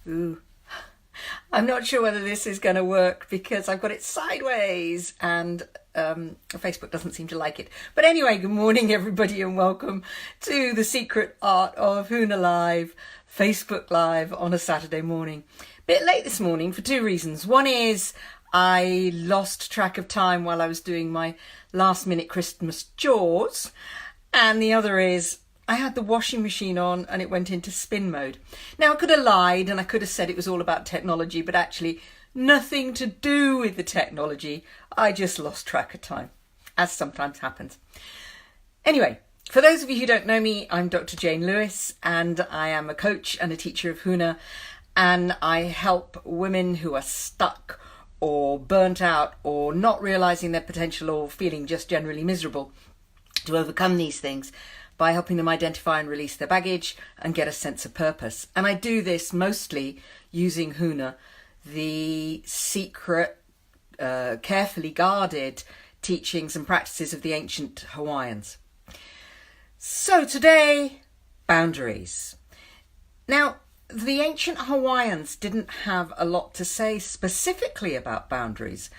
Ooh. I'm not sure whether this is going to work because I've got it sideways and Facebook doesn't seem to like it. But anyway, good morning everybody and welcome to the Secret Art of Huna Live, Facebook Live on a Saturday morning. Bit late this morning for two reasons. One is I lost track of time while I was doing my last minute Christmas chores, and the other is I had the washing machine on and it went into spin mode. Now I could have lied and I could have said it was all about technology, but actually nothing to do with the technology. I just lost track of time, as sometimes happens. Anyway, for those of you who don't know me, I'm Dr. Jane Lewis and I am a coach and a teacher of Huna, and I help women who are stuck or burnt out or not realising their potential or feeling just generally miserable to overcome these things by helping them identify and release their baggage and get a sense of purpose. And I do this mostly using Huna, the secret, carefully guarded teachings and practices of the ancient Hawaiians. So today, boundaries. Now, the ancient Hawaiians didn't have a lot to say specifically about boundaries,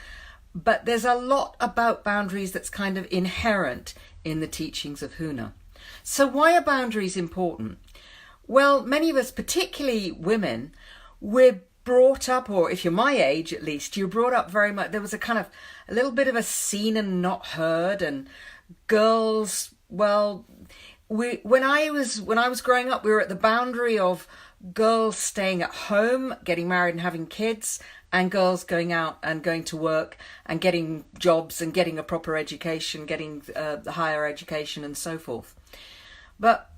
but there's a lot about boundaries that's kind of inherent in the teachings of Huna. So why are boundaries important? Well, many of us, particularly women, we're brought up, or if you're my age at least, you're brought up very much, there was a little bit of a seen and not heard, and girls, well, when I was growing up, we were at the boundary of girls staying at home, getting married and having kids, and girls going out and going to work and getting jobs and getting a proper education, getting the higher education and so forth. But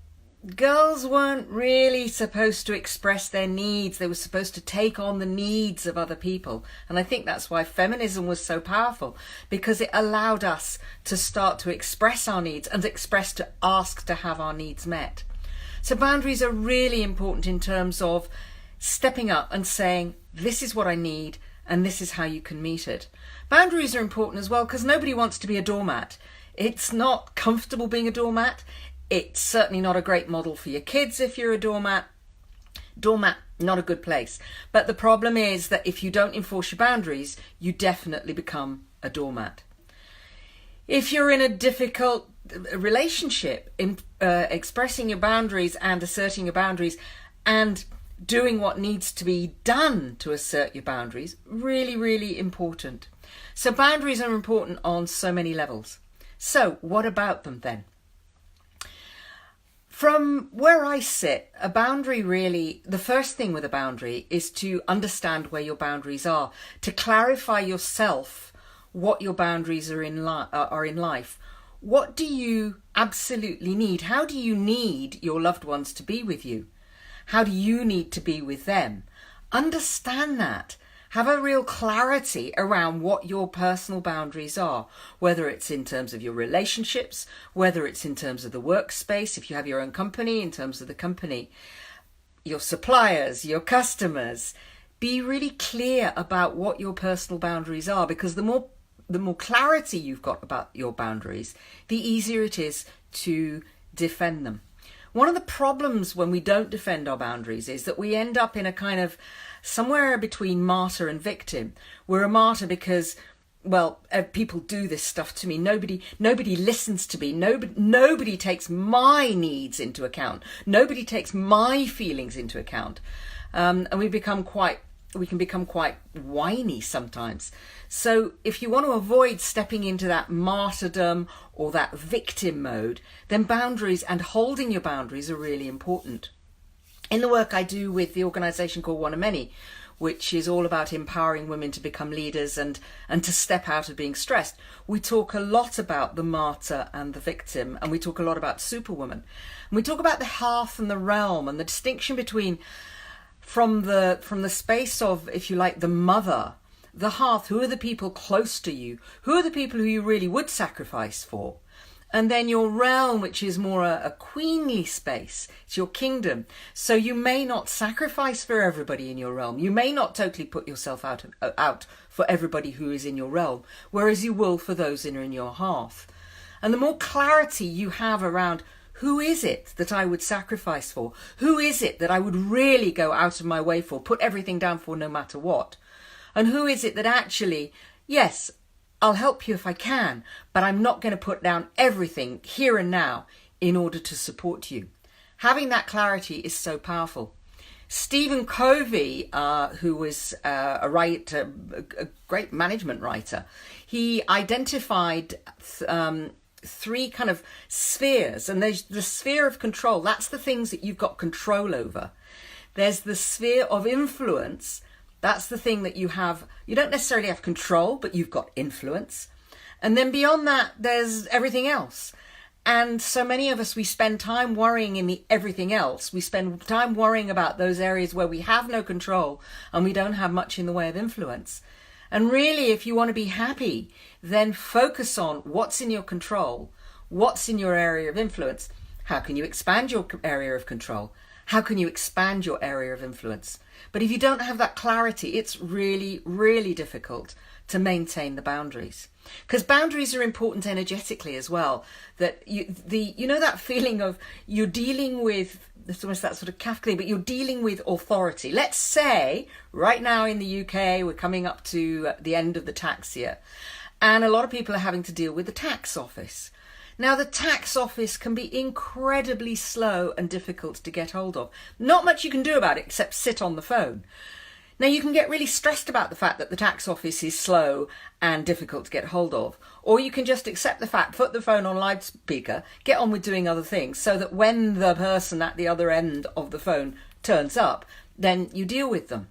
girls weren't really supposed to express their needs. They were supposed to take on the needs of other people. And I think that's why feminism was so powerful, because it allowed us to start to express our needs and to ask to have our needs met. So boundaries are really important in terms of stepping up and saying, this is what I need and this is how you can meet it. Boundaries are important as well because nobody wants to be a doormat. It's not comfortable being a doormat. It's certainly not a great model for your kids if you're a doormat. Doormat, not a good place. But the problem is that if you don't enforce your boundaries, you definitely become a doormat. If you're in a difficult relationship, expressing your boundaries and asserting your boundaries and doing what needs to be done to assert your boundaries, really, really important. So boundaries are important on so many levels. So what about them then? From where I sit, a boundary really, the first thing with a boundary is to understand where your boundaries are, to clarify yourself what your boundaries are in life. What do you absolutely need? How do you need your loved ones to be with you? How do you need to be with them? Understand that. Have a real clarity around what your personal boundaries are, whether it's in terms of your relationships, whether it's in terms of the workspace, if you have your own company, in terms of the company, your suppliers, your customers. Be really clear about what your personal boundaries are, because the more clarity you've got about your boundaries, the easier it is to defend them. One of the problems when we don't defend our boundaries is that we end up in a kind of somewhere between martyr and victim. We're a martyr because, well, people do this stuff to me. Nobody listens to me. Nobody takes my needs into account. Nobody takes my feelings into account. And we can become quite whiny sometimes. So if you want to avoid stepping into that martyrdom or that victim mode, then boundaries and holding your boundaries are really important. In the work I do with the organisation called One of Many, which is all about empowering women to become leaders and to step out of being stressed, we talk a lot about the martyr and the victim, and we talk a lot about superwoman. And we talk about the hearth and the realm and the distinction between from the space of, if you like, the mother, the hearth, who are the people close to you, who are the people who you really would sacrifice for, and then your realm, which is more a queenly space, it's your kingdom. So you may not sacrifice for everybody in your realm. You may not totally put yourself out for everybody who is in your realm, whereas you will for those in your hearth. And the more clarity you have around Who is it that I would sacrifice for? Who is it that I would really go out of my way for, put everything down for no matter what? And who is it that actually, yes, I'll help you if I can, but I'm not going to put down everything here and now in order to support you. Having that clarity is so powerful. Stephen Covey, who was a great management writer, he identified three kind of spheres. And there's the sphere of control. That's the things that you've got control over. There's the sphere of influence. That's the thing that you don't necessarily have control, but you've got influence. And then beyond that, there's everything else. And so many of us, we spend time worrying in the everything else. We spend time worrying about those areas where we have no control and we don't have much in the way of influence. And really, if you want to be happy, then focus on what's in your control, what's in your area of influence. How can you expand your area of control? How can you expand your area of influence? But if you don't have that clarity, it's really, really difficult to maintain the boundaries. Because boundaries are important energetically as well. That you know that feeling of you're dealing with, it's almost that sort of Kafka, but you're dealing with authority. Let's say right now in the UK, we're coming up to the end of the tax year. And a lot of people are having to deal with the tax office. Now, the tax office can be incredibly slow and difficult to get hold of. Not much you can do about it except sit on the phone. Now, you can get really stressed about the fact that the tax office is slow and difficult to get hold of. Or you can just accept the fact, put the phone on loudspeaker, get on with doing other things so that when the person at the other end of the phone turns up, then you deal with them.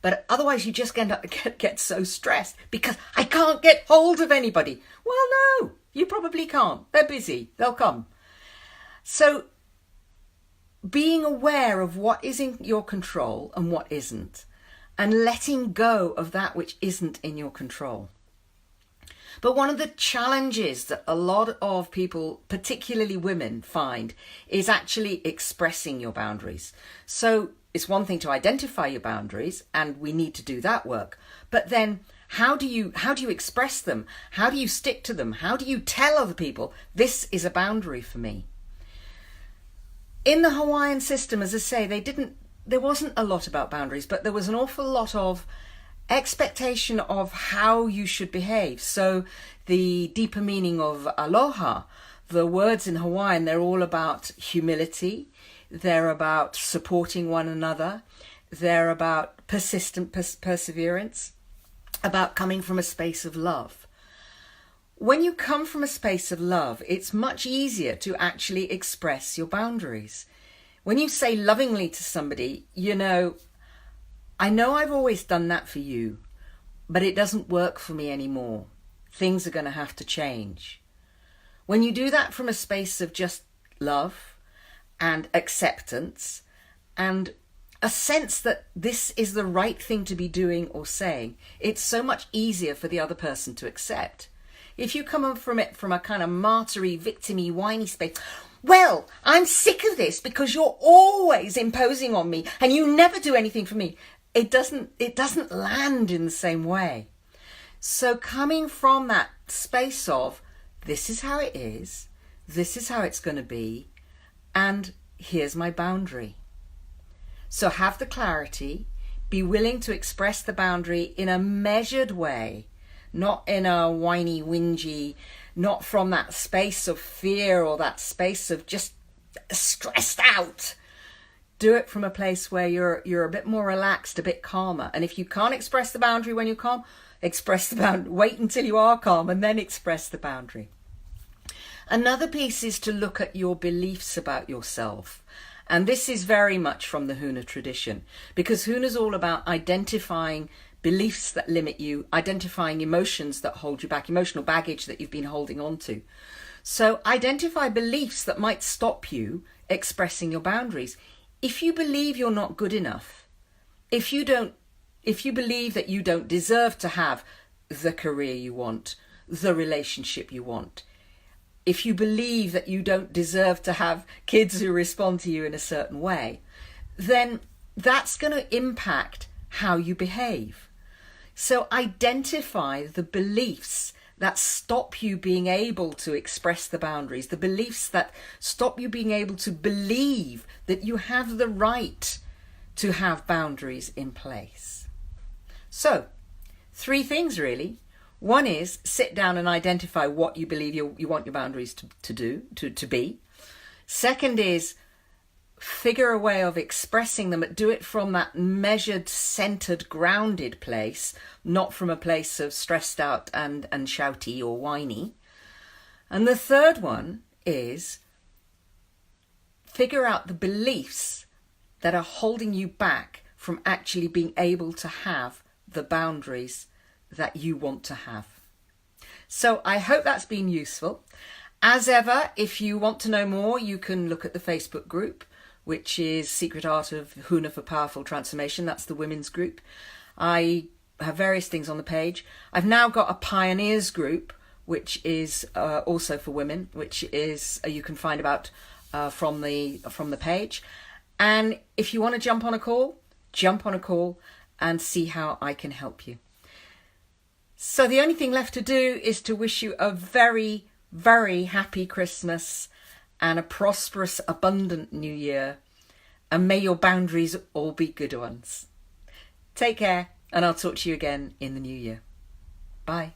But otherwise you just get so stressed because I can't get hold of anybody. Well, no, you probably can't. They're busy. They'll come. So being aware of what is in your control and what isn't, and letting go of that which isn't in your control. But one of the challenges that a lot of people, particularly women, find is actually expressing your boundaries. So it's one thing to identify your boundaries, and we need to do that work. But then how do you express them? How do you stick to them? How do you tell other people, this is a boundary for me? In the Hawaiian system, as I say, there wasn't a lot about boundaries, but there was an awful lot of expectation of how you should behave. So the deeper meaning of aloha, the words in Hawaiian, they're all about humility. They're about supporting one another. They're about persistent perseverance, about coming from a space of love. When you come from a space of love, it's much easier to actually express your boundaries. When you say lovingly to somebody, I know I've always done that for you, but it doesn't work for me anymore. Things are going to have to change. When you do that from a space of just love and acceptance and a sense that this is the right thing to be doing or saying, it's so much easier for the other person to accept. If you come from it from a kind of martyry, victim-y, whiny space, well, I'm sick of this because you're always imposing on me and you never do anything for me. It doesn't land in the same way. So coming from that space of, this is how it is, this is how it's going to be, and here's my boundary. So have the clarity, be willing to express the boundary in a measured way, not in a whiny, whingy, not from that space of fear or that space of just stressed out. Do it from a place where you're a bit more relaxed, a bit calmer. And if you can't express the boundary when you're calm, express the boundary. Wait until you are calm and then express the boundary. Another piece is to look at your beliefs about yourself. And this is very much from the Huna tradition, because Huna is all about identifying beliefs that limit you, identifying emotions that hold you back, emotional baggage that you've been holding on to. So identify beliefs that might stop you expressing your boundaries. If you believe you're not good enough, if you believe that you don't deserve to have the career you want, the relationship you want, if you believe that you don't deserve to have kids who respond to you in a certain way, then that's going to impact how you behave. So identify the beliefs that stop you being able to express the boundaries, the beliefs that stop you being able to believe that you have the right to have boundaries in place. So, 3 things really. One is sit down and identify what you believe you want your boundaries to be. Second is figure a way of expressing them, but do it from that measured, centered, grounded place, not from a place of stressed out and shouty or whiny. And the third one is figure out the beliefs that are holding you back from actually being able to have the boundaries that you want to have. So I hope that's been useful. As ever, if you want to know more, you can look at the Facebook group, which is Secret Art of Huna for Powerful Transformation. That's the women's group. I have various things on the page. I've now got a Pioneers group, which is also for women, which is you can find about from the page. And if you want to jump on a call and see how I can help you. So the only thing left to do is to wish you a very, very happy Christmas and a prosperous, abundant new year. And may your boundaries all be good ones. Take care, and I'll talk to you again in the new year. Bye.